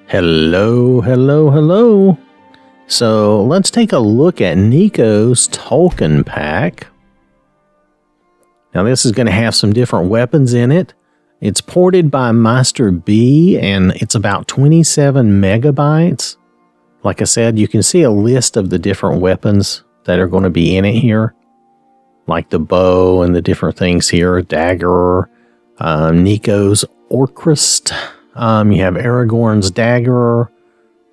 Hello, hello, hello. So let's take a look at Nico's Tolkien pack. Now this is going to have some different weapons in it. It's ported by Master B and it's about 27 megabytes. Like I said, you can see a list of the different weapons that are going to be in it here. Like the bow and the different things here. Dagger, Nico's Orcrist. You have Aragorn's dagger,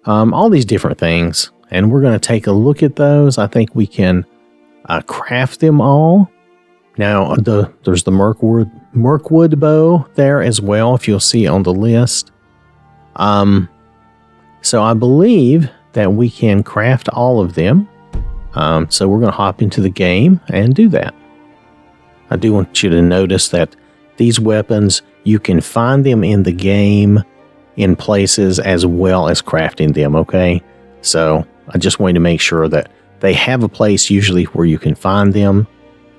all these different things. And we're going to take a look at those. I think we can craft them all. Now, there's the Mirkwood bow there as well, if you'll see on the list. So I believe that we can craft all of them. So we're going to hop into the game and do that. I do want you to notice that these weapons, you can find them in the game in places as well as crafting them, okay? So I just wanted to make sure that they have a place usually where you can find them.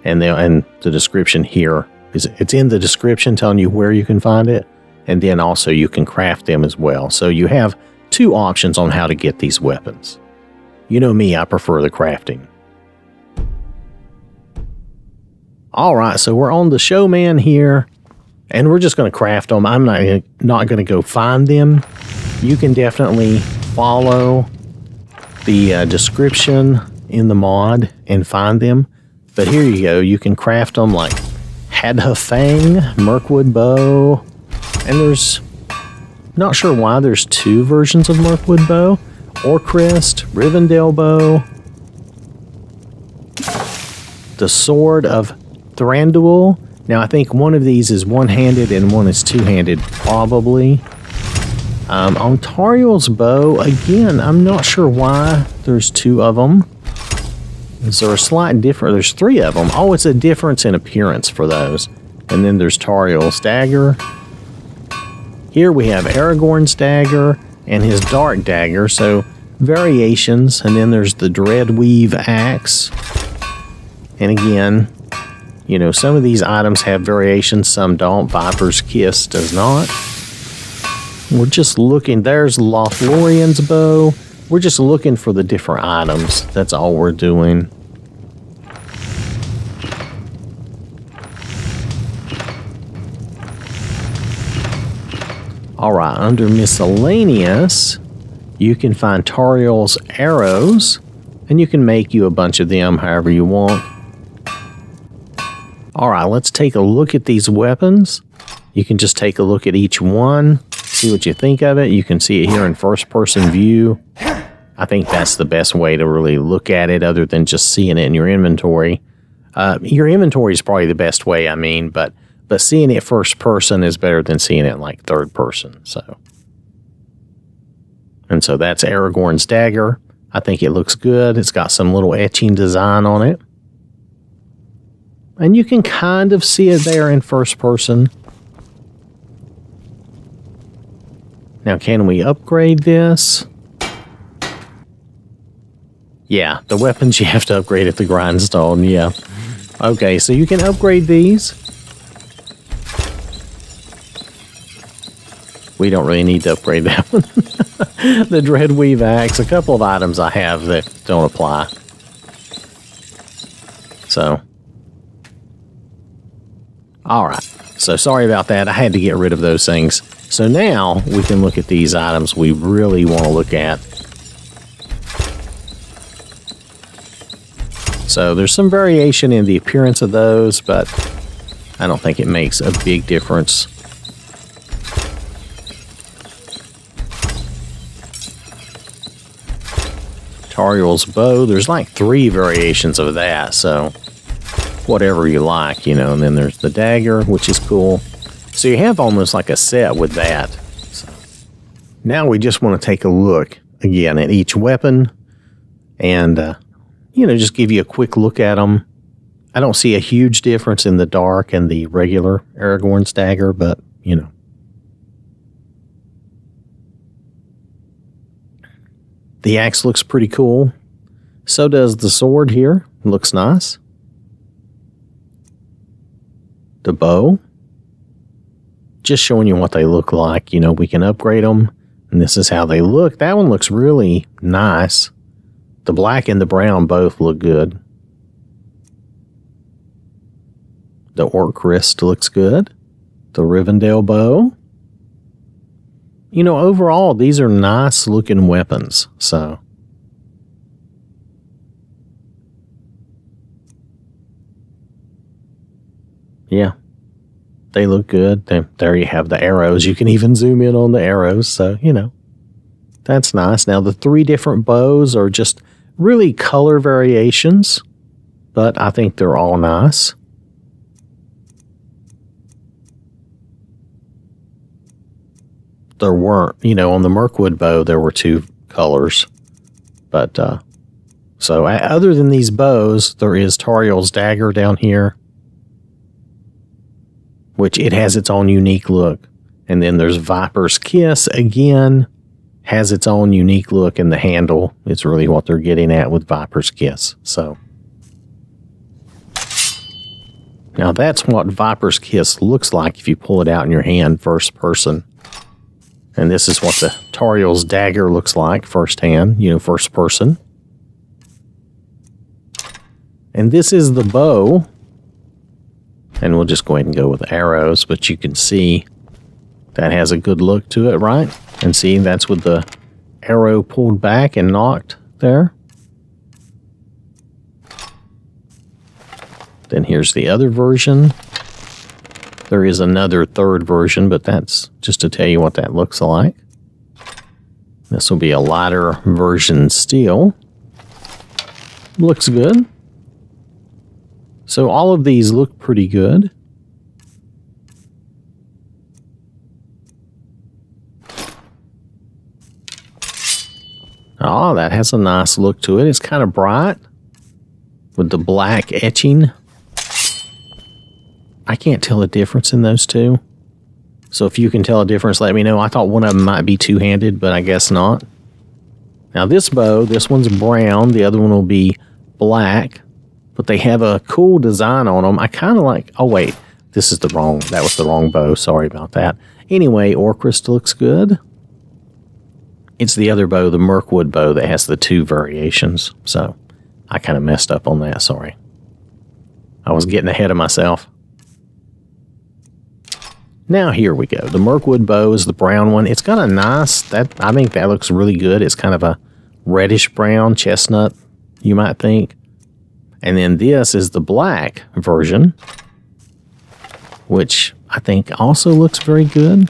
And the description here, it's in the description telling you where you can find it. And then also you can craft them as well. So you have two options on how to get these weapons. You know me, I prefer the crafting. Alright, so we're on the showman here. And we're just going to craft them. I'm not going to go find them. You can definitely follow the description in the mod and find them. But here you go. You can craft them like Hadhafang, Mirkwood bow. And there's, not sure why there's two versions of Mirkwood bow. Orcrist, Rivendell bow. The Sword of Thranduil. Now, I think one of these is one-handed and one is two-handed, probably. On Tariel's bow, again, I'm not sure why there's two of them. Is there a slight difference? There's three of them. Oh, it's a difference in appearance for those. And then there's Tariel's dagger. Here we have Aragorn's dagger and his dark dagger, so variations. And then there's the Dreadweave axe. And again, you know, some of these items have variations, some don't. Viper's Kiss does not. We're just looking. There's Lothlorien's bow. We're just looking for the different items. That's all we're doing. Alright, under miscellaneous, you can find Tariel's arrows, and you can make you a bunch of them however you want. Alright, let's take a look at these weapons. You can just take a look at each one, see what you think of it. You can see it here in first-person view. I think that's the best way to really look at it other than just seeing it in your inventory. Your inventory is probably the best way, I mean, but seeing it first-person is better than seeing it like third-person. And so that's Aragorn's dagger. I think it looks good. It's got some little etching design on it. And you can kind of see it there in first person. Now, can we upgrade this? Yeah, the weapons you have to upgrade at the grindstone, yeah. Okay, so you can upgrade these. We don't really need to upgrade that one. The Dreadweave axe, a couple of items I have that don't apply. So... Alright, so sorry about that. I had to get rid of those things. So now we can look at these items we really want to look at. So there's some variation in the appearance of those, but I don't think it makes a big difference. Tariel's bow, there's like 3 variations of that, so... whatever you like, you know, and then there's the dagger, which is cool. So you have almost like a set with that. So now we just want to take a look again at each weapon and, you know, just give you a quick look at them. I don't see a huge difference in the dark and the regular Aragorn's dagger, but, you know. The axe looks pretty cool. So does the sword here. It looks nice. The bow. Just showing you what they look like. You know, we can upgrade them. And this is how they look. That one looks really nice. The black and the brown both look good. The Orc wrist looks good. The Rivendell bow. You know, overall, these are nice looking weapons. So, yeah, they look good. There you have the arrows. You can even zoom in on the arrows. So, you know, that's nice. Now, the 3 different bows are just really color variations, but I think they're all nice. There weren't, you know, on the Mirkwood bow, there were 2 colors. But, so other than these bows, there is Toriel's dagger down here, which it has its own unique look. And then there's Viper's Kiss, again, has its own unique look, and the handle is really what they're getting at with Viper's Kiss. So, now that's what Viper's Kiss looks like if you pull it out in your hand first person. And this is what the Toriel's dagger looks like first hand, you know, first person. And this is the bow. And we'll just go ahead and go with arrows, but you can see that has a good look to it, right? And see, that's with the arrow pulled back and knocked there. Then here's the other version. There is another 3rd version, but that's just to tell you what that looks like. This will be a lighter version steel. Looks good. So all of these look pretty good. Oh, that has a nice look to it. It's kind of bright with the black etching. I can't tell a difference in those 2. So if you can tell a difference, let me know. I thought one of them might be 2-handed, but I guess not. Now this bow, this one's brown. The other one will be black. But they have a cool design on them. I kind of like... Oh, wait. This is the wrong... That was the wrong bow. Sorry about that. Anyway, Orcrist looks good. It's the other bow, the Mirkwood bow, that has the 2 variations. So I kind of messed up on that. Sorry. I was getting ahead of myself. Now here we go. The Mirkwood bow is the brown one. It's got a nice, I think that looks really good. It's kind of a reddish brown chestnut, you might think. And then this is the black version, which I think also looks very good.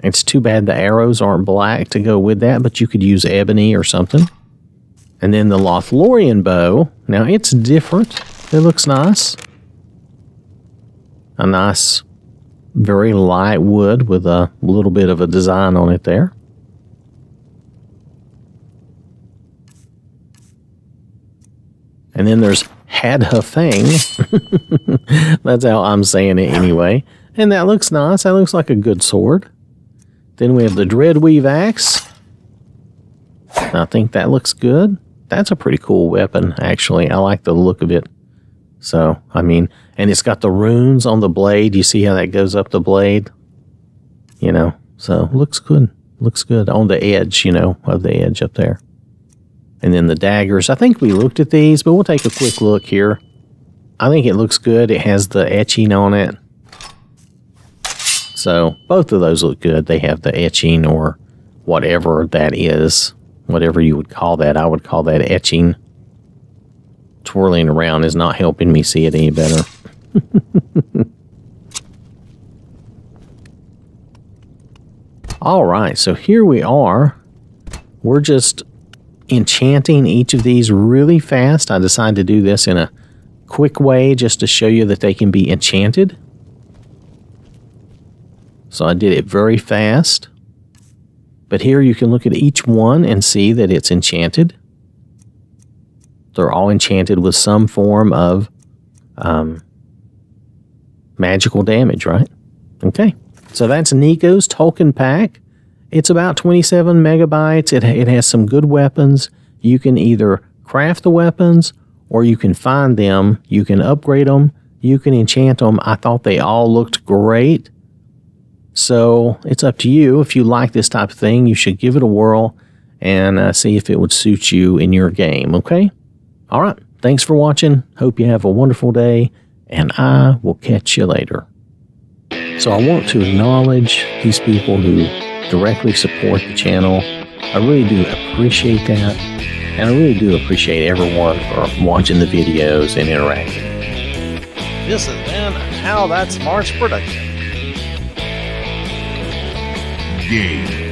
It's too bad the arrows aren't black to go with that, but you could use ebony or something. And then the Lothlorien bow. Now it's different. It looks nice. A nice, very light wood with a little bit of a design on it there. And then there's Hadhafang. That's how I'm saying it anyway. And that looks nice. That looks like a good sword. Then we have the Dreadweave axe. I think that looks good. That's a pretty cool weapon, actually. I like the look of it. So, I mean, and it's got the runes on the blade. You see how that goes up the blade? You know, so looks good. Looks good on the edge, you know, of the edge up there. And then the daggers. I think we looked at these, but we'll take a quick look here. I think it looks good. It has the etching on it. So both of those look good. They have the etching or whatever that is. Whatever you would call that. I would call that etching. Twirling around is not helping me see it any better. All right, so here we are. We're just enchanting each of these really fast. I decided to do this in a quick way just to show you that they can be enchanted. So I did it very fast. But here you can look at each one and see that it's enchanted. They're all enchanted with some form of magical damage, right? Okay, so that's Nico's Tolkien pack. It's about 27 megabytes. It has some good weapons. You can either craft the weapons or you can find them. You can upgrade them. You can enchant them. I thought they all looked great. So it's up to you. If you like this type of thing, you should give it a whirl and see if it would suit you in your game, okay? All right. Thanks for watching. Hope you have a wonderful day, and I will catch you later. So I want to acknowledge these people who directly support the channel. I really do appreciate that, and I really do appreciate everyone for watching the videos and interacting. This has been OwwThatSmarts production. Game.